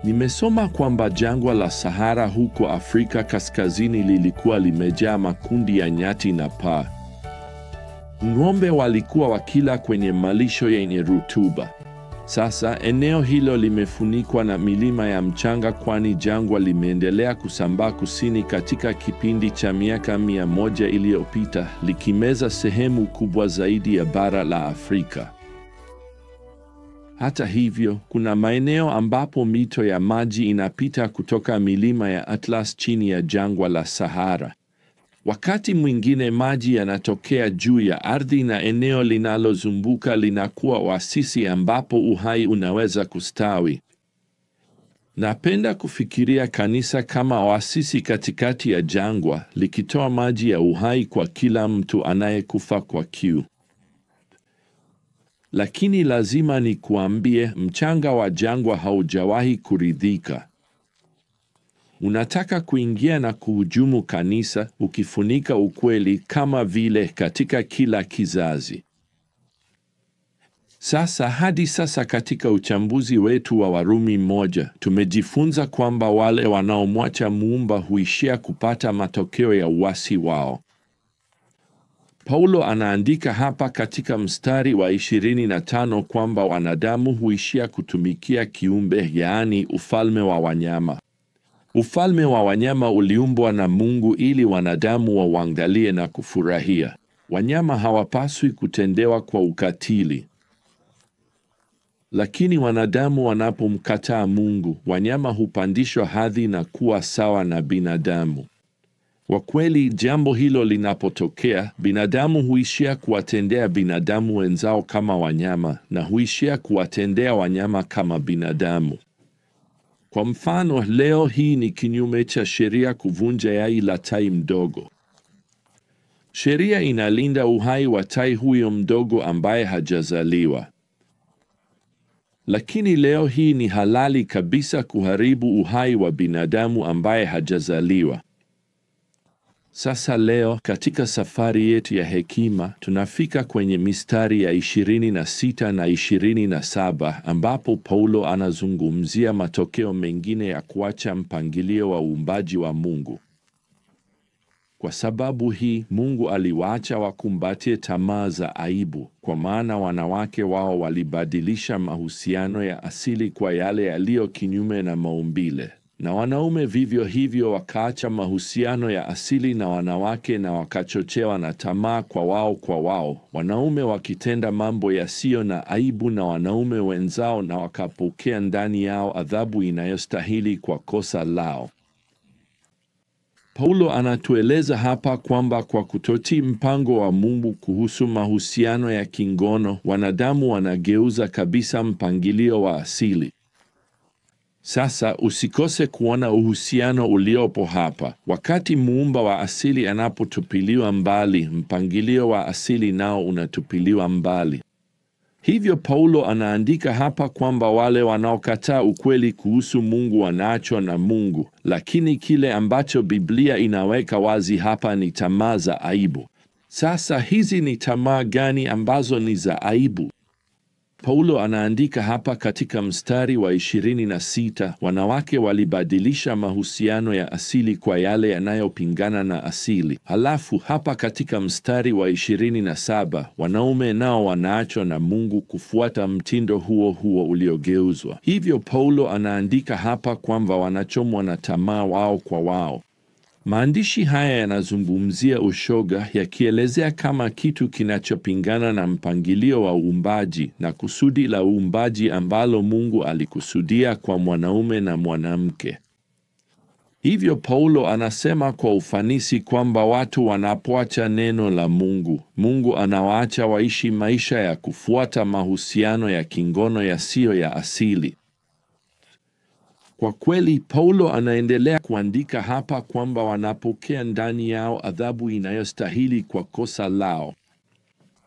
Nimesoma kwamba jangwa la Sahara huko Afrika Kaskazini lilikuwa limejaa makundi ya nyati na paa. Ng'ombe walikuwa wakila kwenye malisho yenye rutuba. Sasa eneo hilo limefunikwa na milima ya mchanga, kwani jangwa limeendelea kusambaa kusini katika kipindi cha miaka 100 iliyopita, likimeza sehemu kubwa zaidi ya bara la Afrika. Hata hivyo, kuna maeneo ambapo mito ya maji inapita kutoka milima ya Atlas chini ya jangwa la Sahara. Wakati mwingine maji yanatokea juu ya ardhi na eneo linalozunguka linakuwa oasisi ambapo uhai unaweza kustawi. Napenda kufikiria kanisa kama oasisi katikati ya jangwa, likitoa maji ya uhai kwa kila mtu anayekufa kwa kiu. Lakini lazima nikuambie, mchanga wa jangwa haujawahi kuridhika. Unataka kuingia na kuhujumu kanisa, ukifunika ukweli kama vile katika kila kizazi. Hadi sasa katika uchambuzi wetu wa Warumi 1, tumejifunza kwamba wale wanaomwacha Muumba huishia kupata matokeo ya uasi wao. Paulo anaandika hapa katika mstari wa 25 kwamba wanadamu huishia kutumikia kiumbe, yaani ufalme wa wanyama. Ufalme wa wanyama uliumbwa na Mungu ili wanadamu wauangalie na kufurahia. Wanyama hawapaswi kutendewa kwa ukatili. Lakini wanadamu wanapomkataa Mungu, wanyama hupandishwa hadhi na kuwa sawa na binadamu. Kwa kweli, jambo hilo linapotokea, binadamu huishia kuwatendea binadamu wenzao kama wanyama na huishia kuwatendea wanyama kama binadamu. Kwa mfano, leo hii ni kinyume cha sheria kuvunja yai la tai mdogo. Sheria inalinda uhai wa tai huyo mdogo ambaye hajazaliwa. Lakini leo hii ni halali kabisa kuharibu uhai wa binadamu ambaye hajazaliwa. Sasa leo katika safari yetu ya hekima tunafika kwenye mistari ya 26 na 27 ambapo Paulo anazungumzia matokeo mengine ya kuacha mpangilio wa uumbaji wa Mungu. Kwa sababu hii, Mungu aliwaacha wakumbatie tamaa za aibu, kwa maana wanawake wao walibadilisha mahusiano ya asili kwa yale yaliyo kinyume na maumbile. Na wanaume vivyo hivyo wakaacha mahusiano ya asili na wanawake na wakachochewa na tamaa kwa wao, wanaume wakitenda mambo yasiyo na aibu na wanaume wenzao, na wakapokea ndani yao adhabu inayostahili kwa kosa lao. Paulo anatueleza hapa kwamba kwa kutotii mpango wa Mungu kuhusu mahusiano ya kingono, wanadamu wanageuza kabisa mpangilio wa asili. Sasa usikose kuona uhusiano uliopo hapa. Wakati muumba wa asili anapotupiliwa mbali, mpangilio wa asili nao unatupiliwa mbali. Hivyo Paulo anaandika hapa kwamba wale wanaokataa ukweli kuhusu Mungu wanaachwa na Mungu, lakini kile ambacho Biblia inaweka wazi hapa ni tamaa za aibu. Sasa hizi ni tamaa gani ambazo ni za aibu? Paulo anaandika hapa katika mstari wa 26, wanawake walibadilisha mahusiano ya asili kwa yale yanayopingana na asili. Halafu hapa katika mstari wa 27, wanaume nao wanaachwa na Mungu kufuata mtindo huo huo uliogeuzwa. Hivyo Paulo anaandika hapa kwamba wanachomwa na tamaa wao kwa wao. Maandishi haya yanazungumzia ushoga, yakielezea kama kitu kinachopingana na mpangilio wa uumbaji na kusudi la uumbaji ambalo Mungu alikusudia kwa mwanaume na mwanamke. Hivyo Paulo anasema kwa ufanisi kwamba watu wanapoacha neno la Mungu, Mungu anawaacha waishi maisha ya kufuata mahusiano ya kingono yasiyo ya asili. Kwa kweli, Paulo anaendelea kuandika hapa kwamba wanapokea ndani yao adhabu inayostahili kwa kosa lao.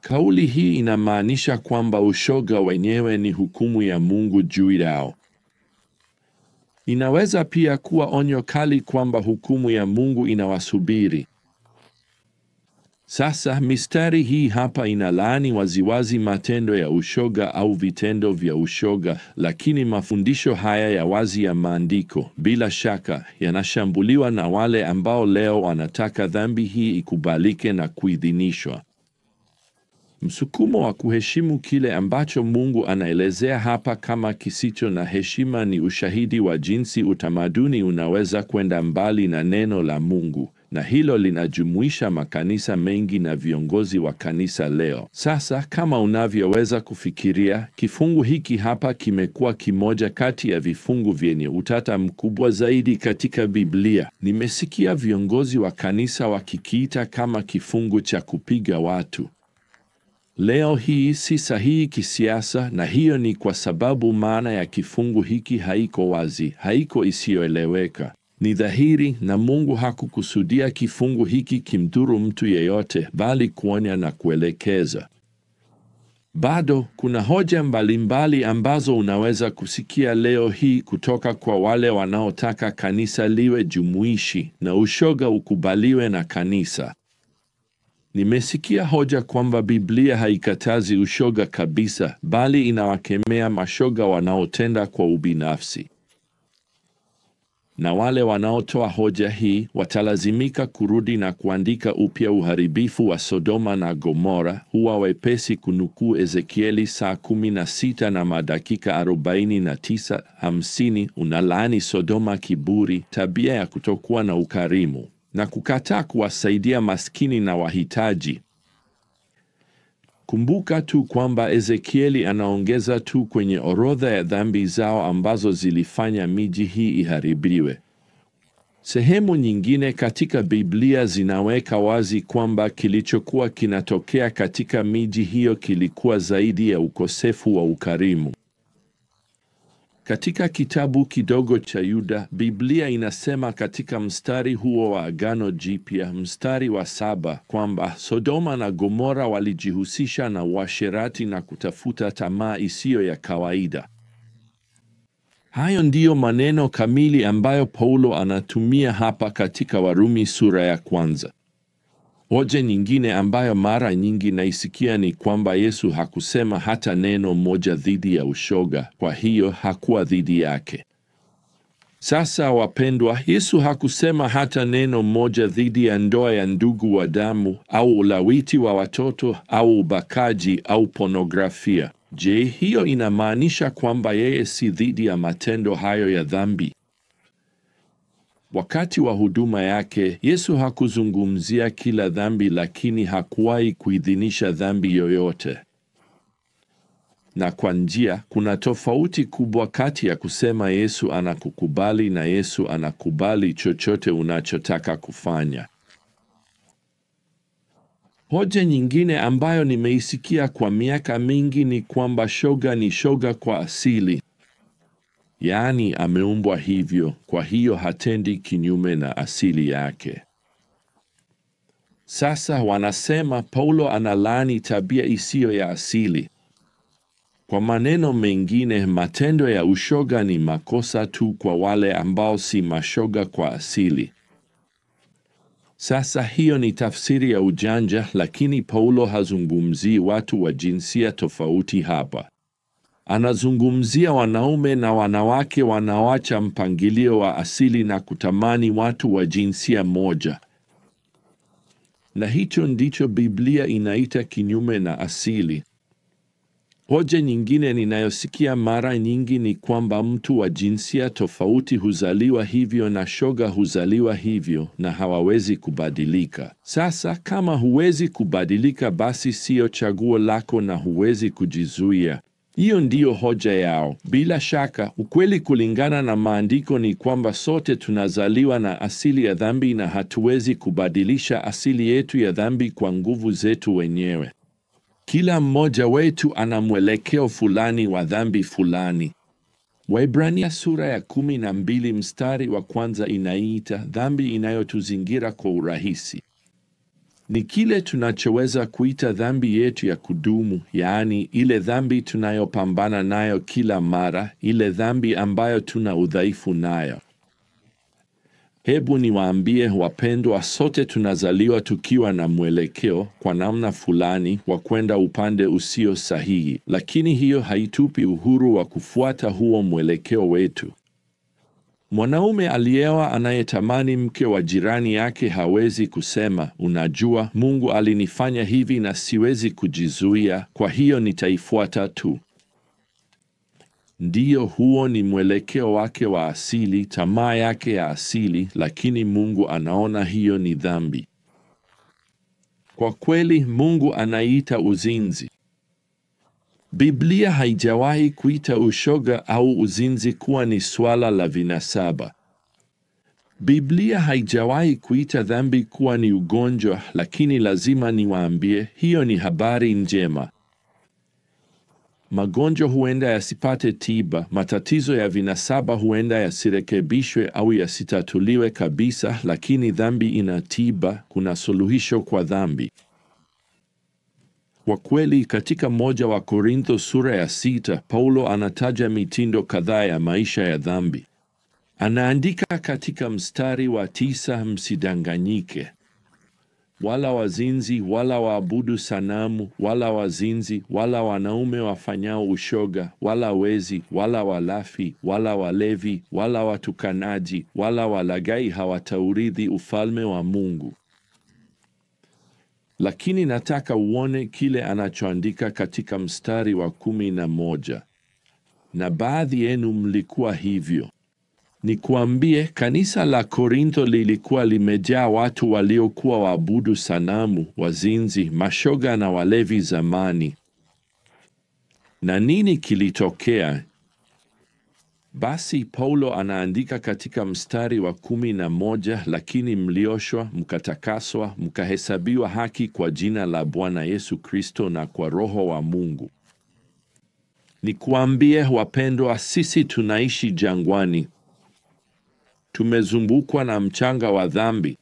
Kauli hii inamaanisha kwamba ushoga wenyewe ni hukumu ya Mungu juu yao. Inaweza pia kuwa onyo kali kwamba hukumu ya Mungu inawasubiri. Sasa mistari hii hapa inalaani waziwazi matendo ya ushoga au vitendo vya ushoga, lakini mafundisho haya ya wazi ya maandiko bila shaka yanashambuliwa na wale ambao leo wanataka dhambi hii ikubalike na kuidhinishwa. Msukumo wa kuheshimu kile ambacho Mungu anaelezea hapa kama kisicho na heshima ni ushahidi wa jinsi utamaduni unaweza kwenda mbali na neno la Mungu, na hilo linajumuisha makanisa mengi na viongozi wa kanisa leo. Sasa, kama unavyoweza kufikiria, kifungu hiki hapa kimekuwa kimoja kati ya vifungu vyenye utata mkubwa zaidi katika Biblia. Nimesikia viongozi wa kanisa wakikiita kama kifungu cha kupiga watu. Leo hii si sahihi kisiasa, na hiyo ni kwa sababu maana ya kifungu hiki haiko wazi, haiko isiyoeleweka. Ni dhahiri, na Mungu hakukusudia kifungu hiki kimdhuru mtu yeyote, bali kuonya na kuelekeza. Bado kuna hoja mbalimbali ambazo unaweza kusikia leo hii kutoka kwa wale wanaotaka kanisa liwe jumuishi na ushoga ukubaliwe na kanisa. Nimesikia hoja kwamba Biblia haikatazi ushoga kabisa, bali inawakemea mashoga wanaotenda kwa ubinafsi. Na wale wanaotoa hoja hii watalazimika kurudi na kuandika upya uharibifu wa Sodoma na Gomora. Huwa wepesi kunukuu Ezekieli saa 16 na madakika 49-50. Unalaani Sodoma kiburi, tabia ya kutokuwa na ukarimu, na kukataa kuwasaidia maskini na wahitaji. Kumbuka tu kwamba Ezekieli anaongeza tu kwenye orodha ya dhambi zao ambazo zilifanya miji hii iharibiwe. Sehemu nyingine katika Biblia zinaweka wazi kwamba kilichokuwa kinatokea katika miji hiyo kilikuwa zaidi ya ukosefu wa ukarimu. Katika kitabu kidogo cha Yuda, Biblia inasema katika mstari huo wa Agano Jipya, mstari wa 7, kwamba Sodoma na Gomora walijihusisha na uasherati na kutafuta tamaa isiyo ya kawaida. Hayo ndiyo maneno kamili ambayo Paulo anatumia hapa katika Warumi sura ya 1. Hoja nyingine ambayo mara nyingi naisikia ni kwamba Yesu hakusema hata neno moja dhidi ya ushoga, kwa hiyo hakuwa dhidi yake. Sasa wapendwa, Yesu hakusema hata neno moja dhidi ya ndoa ya ndugu wa damu au ulawiti wa watoto au ubakaji au pornografia. Je, hiyo inamaanisha kwamba yeye si dhidi ya matendo hayo ya dhambi? Wakati wa huduma yake, Yesu hakuzungumzia kila dhambi, lakini hakuwahi kuidhinisha dhambi yoyote. Na kwa njia, kuna tofauti kubwa kati ya kusema Yesu anakukubali na Yesu anakubali chochote unachotaka kufanya. Hoja nyingine ambayo nimeisikia kwa miaka mingi ni kwamba shoga ni shoga kwa asili. Yaani ameumbwa hivyo, kwa hiyo hatendi kinyume na asili yake. Sasa wanasema Paulo analaani tabia isiyo ya asili. Kwa maneno mengine, matendo ya ushoga ni makosa tu kwa wale ambao si mashoga kwa asili. Sasa hiyo ni tafsiri ya ujanja, lakini Paulo hazungumzii watu wa jinsia tofauti hapa. Anazungumzia wanaume na wanawake wanaoacha mpangilio wa asili na kutamani watu wa jinsia moja. Na hicho ndicho Biblia inaita kinyume na asili. Hoja nyingine ninayosikia mara nyingi ni kwamba mtu wa jinsia tofauti huzaliwa hivyo na shoga huzaliwa hivyo na hawawezi kubadilika. Sasa kama huwezi kubadilika, basi sio chaguo lako na huwezi kujizuia. Hiyo ndiyo hoja yao. Bila shaka, ukweli kulingana na maandiko ni kwamba sote tunazaliwa na asili ya dhambi na hatuwezi kubadilisha asili yetu ya dhambi kwa nguvu zetu wenyewe. Kila mmoja wetu ana mwelekeo fulani wa dhambi fulani. Waebrania sura ya 12 mstari wa 1 inaita dhambi inayotuzingira kwa urahisi. Ni kile tunachoweza kuita dhambi yetu ya kudumu, yaani ile dhambi tunayopambana nayo kila mara, ile dhambi ambayo tuna udhaifu nayo. Hebu niwaambie wapendwa, sote tunazaliwa tukiwa na mwelekeo kwa namna fulani wa kwenda upande usio sahihi, lakini hiyo haitupi uhuru wa kufuata huo mwelekeo wetu. Mwanaume aliyeoa anayetamani mke wa jirani yake hawezi kusema, unajua, Mungu alinifanya hivi na siwezi kujizuia, kwa hiyo nitaifuata tu. Ndiyo, huo ni mwelekeo wake wa asili, tamaa yake ya asili, lakini Mungu anaona hiyo ni dhambi. Kwa kweli, Mungu anaiita uzinzi. Biblia haijawahi kuita ushoga au uzinzi kuwa ni swala la vinasaba. Biblia haijawahi kuita dhambi kuwa ni ugonjwa, lakini lazima niwaambie, hiyo ni habari njema. Magonjwa huenda yasipate tiba, matatizo ya vinasaba huenda yasirekebishwe au yasitatuliwe kabisa, lakini dhambi ina tiba, kuna suluhisho kwa dhambi. Kwa kweli, katika moja wa Korintho sura ya 6, Paulo anataja mitindo kadhaa ya maisha ya dhambi. Anaandika katika mstari wa 9, msidanganyike. Wala wazinzi, wala waabudu sanamu, wala wazinzi, wala wanaume wafanyao ushoga, wala wezi, wala walafi, wala walevi, wala watukanaji, wala walaghai hawataurithi ufalme wa Mungu. Lakini nataka uone kile anachoandika katika mstari wa 11. Na baadhi yenu mlikuwa hivyo. Nikuambie, kanisa la Korintho lilikuwa limejaa watu waliokuwa waabudu sanamu, wazinzi, mashoga na walevi zamani. Na nini kilitokea? Basi Paulo anaandika katika mstari wa 11, lakini mlioshwa, mkatakaswa, mkahesabiwa haki kwa jina la Bwana Yesu Kristo na kwa Roho wa Mungu. Nikuambie wapendwa, sisi tunaishi jangwani. Tumezungukwa na mchanga wa dhambi.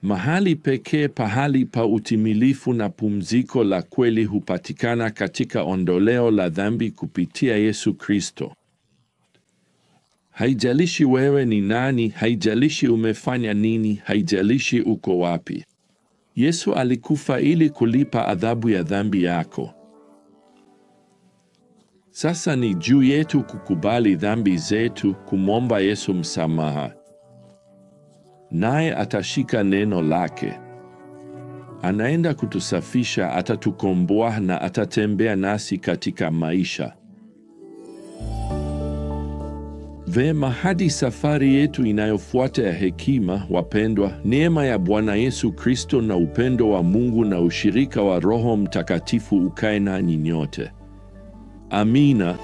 Mahali pekee pahali pa utimilifu na pumziko la kweli hupatikana katika ondoleo la dhambi kupitia Yesu Kristo. Haijalishi wewe ni nani, haijalishi umefanya nini, haijalishi uko wapi. Yesu alikufa ili kulipa adhabu ya dhambi yako. Sasa ni juu yetu kukubali dhambi zetu, kumwomba Yesu msamaha. Naye atashika neno lake. Anaenda kutusafisha, atatukomboa na atatembea nasi katika maisha. Vema, hadi safari yetu inayofuata ya hekima, wapendwa, neema ya Bwana Yesu Kristo na upendo wa Mungu na ushirika wa Roho Mtakatifu ukae nanyi nyote. Amina.